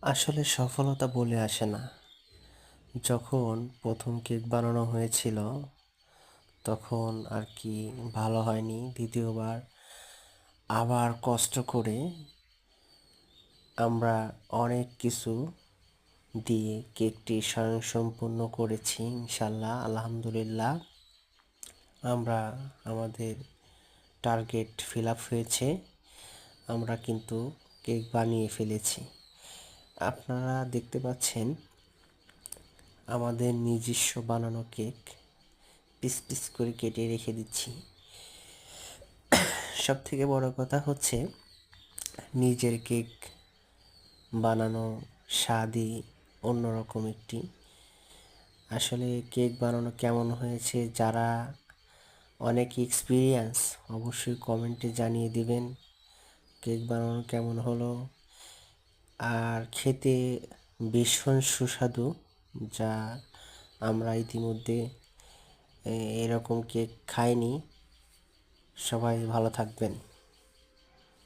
আসলে সফলতা বলে আসে না। যখন প্রথম কেক বানানো হয়েছিল তখন আর কি ভালো হয়নি। দ্বিতীয়বার আবার কষ্ট করে আমরা অনেক কিছু দিয়ে কেকটি স্বয়ংসম্পূর্ণ করেছি, ইনশাল্লাহ আলহামদুলিল্লাহ। আমরা আমাদের টার্গেট ফিল আপ হয়েছে, আমরা কিন্তু কেক বানিয়ে ফেলেছি। আপনারা দেখতে পাচ্ছেন আমাদের নিজস্ব বানানো কেক পিস পিস করে কেটে রেখে দিচ্ছি। সব থেকে বড় কথা হচ্ছে নিজের কেক বানানো স্বাদই অন্যরকম একটি। আসলে কেক বানানো কেমন হয়েছে, যারা অনেক এক্সপিরিয়েন্স অবশ্যই কমেন্টে জানিয়ে দিবেন কেক বানানো কেমন হলো। আর খেতে ভীষণ সুস্বাদু, যা আমরা ইতিমধ্যে এরকম কেক খাইনি। সবাই ভালো থাকবেন।